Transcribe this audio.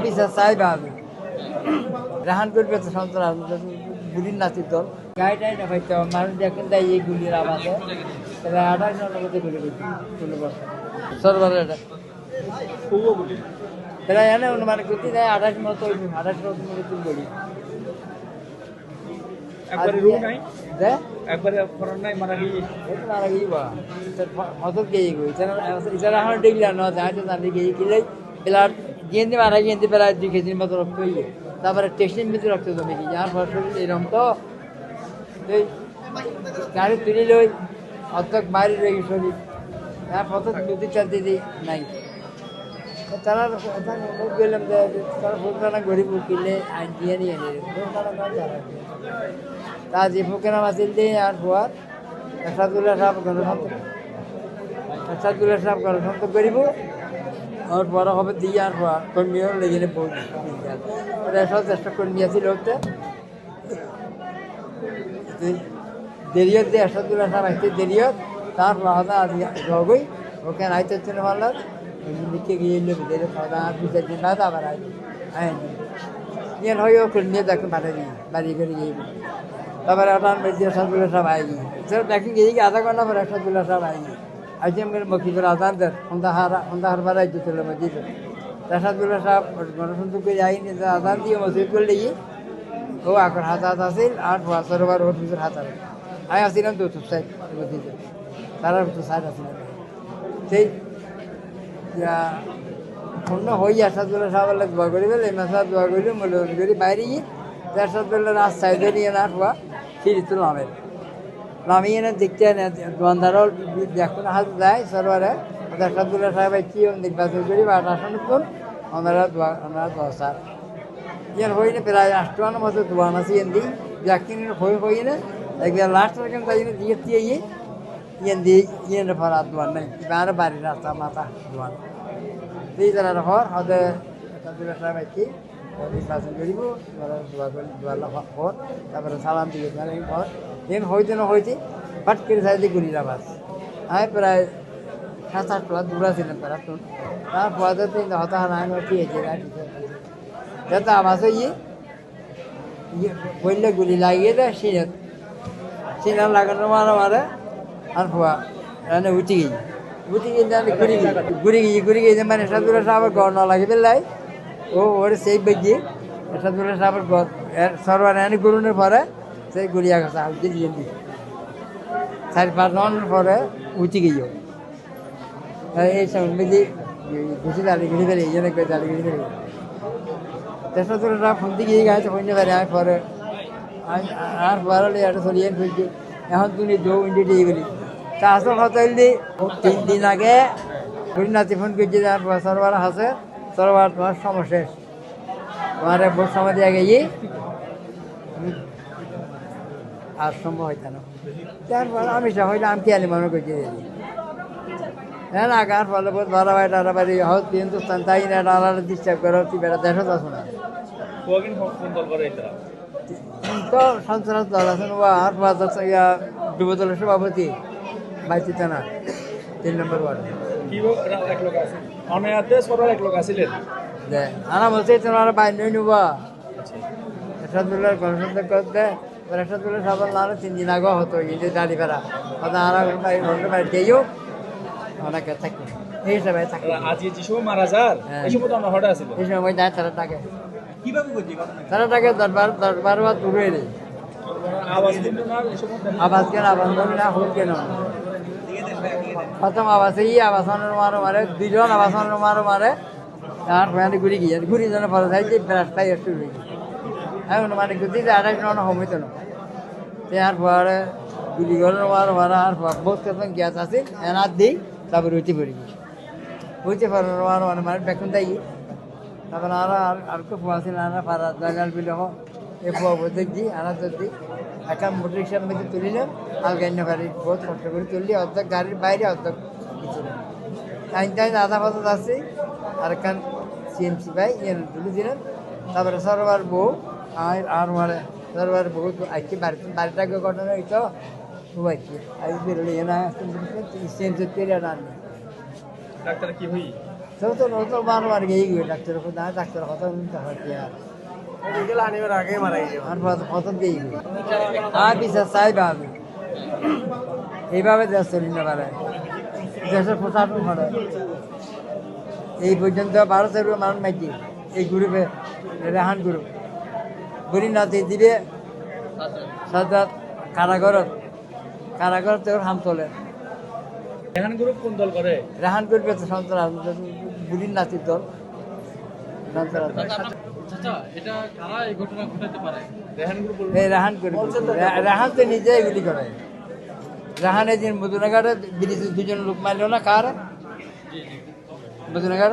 বিচার চাই ভাবে রাহান করবে তো সন্ত্রাস গুলির নাচির দল গাড়িটাই না হয়তো মানুষ দেখেন তাই এই গুলির আওয়াজে তাহলে 28 মধ্যে গুলি করছি সরবার এটা তাহলে এনে অনুমান করতে দেয় 28 মতো 28 মতো তুল গুলি একবারে রু নাই দে একবারে ফরন নাই মারা গিয়ে এটা মারা গিয়ে বা মতো গিয়ে গই এছাড়া এখন দেখলে না যায় তো জানি গিয়ে কিলে বেলা গেন্দি মারা গেন্দি বেলা 2 কেজির মতো রক্ত হয়ে তারপরে টেস্টিং ভিতরে রক্ত জমে গিয়ে যার ফল এরকম তো গাড়ি তুলি লই অর্ধেক মারি রয়ে শরীর হ্যাঁ প্রথম দুটি চার দিদি নাই তারা গেলাম তারা ফুলখানা গরিব কিনলে আইন দিয়ে নিয়ে নিয়ে তা যে ফুকেনা মাছিল দিয়ে আর হওয়ার এরশাদুল্লাহ সাহেব গণতন্ত্র করিব আর বড় হবে দিয়ে আর হওয়া কর্মীও লেগে সব চেষ্টা কর্মী আছিল ওতে দেরিয়ত দিয়ে এরশাদুল্লাহ সাহেব আসতে দেরিয়ত তার রাহদা আজ রগই ওকে আইতে হচ্ছে না ভালো লিখে গিয়ে দেরি খাওয়া আর 2-4 দিন বাদ আবার আইন ইয়ান হয়েও কর্মীও দেখুন বাড়ি করে গিয়ে তারপরে ওটার মধ্যে এরশাদুল্লাহ সাহেব আই গিয়ে সেটা দেখি গিয়ে আধা ঘন্টা পরে এরশাদুল্লাহ সাহেব আই গিয়ে আইসি আমার মকিবুর আজান দেন সন্ধ্যা হারবার আইতে ছিল মসজিদে এরশাদুল্লাহ সাহেব গণতন্ত্র করে আইনি আজান দিয়ে মসজিদ করলে গিয়ে ও এখন হাত আসিল আর সরোবার ওর ভিতর হাত আসে আমি আসছিলাম তো সাইড মসজিদে তারা তো সাইড আসছিলাম সেই অন্য হয়ে এরশাদুল্লাহ সাহেব দোয়া করি বলে এই মাসা দোয়া করি মূল্যায়ন করি বাইরে গিয়ে এরশাদুল্লাহ রাত সাইডে নিয়ে না হওয়া সিঁড়িতে নামিয়ে এনে দেখতে এনে দোয়ানদারও দেখুন হাত যায় সরবারে এরশাদুল্লাহ সাহেব কি নির্বাচন করি বা আসন কোন ওনারা দোয়া স্যার ইয়ার হই না প্রায় 8 মতো দোয়ান আছে এনে যাকিন হই না একবার লাস্ট রকম তাই দিয়ে দিয়ে ইয়ে ফর দোয়ান নাই বারে বাড়ি রাস্তা মাথা দোয়ান এই যারা হর হতে এরশাদুল্লাহ সাহেব কি নির্বাচন করিব দোয়া করি দোয়া পর তারপরে সালাম দিয়ে পর দিন হইতে না হইতে পাট করে সাইডে গুলির আবাস আমি প্রায় 7-8 প্লাস দূর ছিলাম তার পরে হতাশ নাই ঠিক আছে যাতে আবাস ইয়ে বললে গুলি লাগিয়ে দেয় সিনার লাগানো মারে আর ফুয়া রানে উঠে গিয়ে ঘুরে গিয়ে মানে এরশাদুল্লাহ সাহেবের গড় না লাগে বেলাই ও ওর সেই বেগিয়ে এরশাদুল্লাহ সাহেবের সরবার এনে গুরুনের পরে সেই গুলিয়া গেছে হালকে দিয়ে 4-5 রাউন্ডের পরে উঠে গিয়ে এই সময় মিলি ঘুষি দাঁড়িয়ে ঘুরে ফেলে এই জন্য দাঁড়িয়ে ঘুরে ফেলে এরশাদুল্লাহ সাহেব ফোন দিয়ে গিয়ে গেছে হইতে পারে আমি পরে আর পরে এটা চলিয়ে ফেলছি এখন তুমি দৌ ইন্ডি দিয়ে গেলি তা আসল কথা হইলি 3 দিন আগে নাতি ফোন করছি সরবার আছে সরবার তোমার সময় শেষ তোমার ভোট সময় দিয়ে গিয়ে আর সম্ভব হইত না তারপর আমি হইলে আমি কি আনি মনে করছি হ্যাঁ না গান ফলে বহুত বাড়াবাড়ি টাড়াবাড়ি হোক হিন্দুস্তান তাই না আলাদা ডিস্টার্ব করো তুই বেড়া দেশত আসো না তো সন্ত্রাস দল আছেন আর যুব দলের সভাপতি বাইতি থানা 3 নম্বর ওয়ার্ড আনা বলছে তোমার বাইরে নিবা এরশাদুল্লাহ গণতন্ত্র করতে এরশাদুল্লাহ সাহেব না 3 দিন আগে হতো কিন্তু দাড়ি ফেরা দিয়েও অনেকে থাকি এই সবাই থাকে মারা যার এই সময় তো আমরা হঠাৎ আছিল এই সময় যায় তারা টাকা কিভাবে বুঝি তারা টাকা 10-12 বার দূরে রে আওয়াজ দিন না এই সময় আওয়াজ কেন আওয়াজ না হুল কেন প্রথম আওয়াজে আবাসনের মারে 2 জন আবাসনের মারে আর মানে ঘুরি যেন পরে যাইতে রাস্তায় শুরু হয়ে এখন মানে গুদি 28 জন হমিত না আর পরে গুলি গলের মারা আর বহুত কেতন গ্যাস আছে এনার দিই তারপরে উঠে পড়ি উঠে পড়ার মানে বেকুন তাই তারপরে আর তো ফুয়াছিল আনা পাড়া জায়গাল বিলে হোক এ ফুয়া বোধ দি আনা তো দিই একটা মোটর রিক্সার মধ্যে তুলিলাম আলগাইন্য গাড়ি বহুত কষ্ট করে তুললি অর্ধেক গাড়ির বাইরে অর্ধেক কিছু টাইম আধা পাতা যাচ্ছি আর একখান সিএমসি ভাই তুলে দিলেন তারপরে সরবার বউ আর মানে সরবার বউ আজকে বাড়িটাকে ঘটনা হইতো খুবাইছি আজ বেরোলে না সিএমসি পেরিয়ে আনবে ডাক্তার কি হই তো বারবার গিয়ে গিয়ে ডাক্তারের কথা ডাক্তারের কথা শুনতে হয় কি আর আর প্রথম গিয়ে গিয়ে আর বিচার চাইবা আমি এইভাবে দেশ চলি না পারে দেশের প্রশাসন করে এই পর্যন্ত 1200 মানুষ মাইকি এই গ্রুপে রেহান গ্রুপ বলি নাতি দিবে সাদাত কারাগার তোর হাম চলে রেহান গ্রুপ কোন দল করে? রেহান গ্রুপে তো সন্ত্রাস বুড়ির নাতির দল সন্ত্রাস এটা কারা এই ঘটনা ঘটাতে পারে? রেহান গ্রুপ বলুন। এই রেহান গ্রুপ রেহান তো নিজে এগুলি করে রেহান এই দিন মধুনগরে ব্রিজে দুজন লোক মারল না কার মধুনগর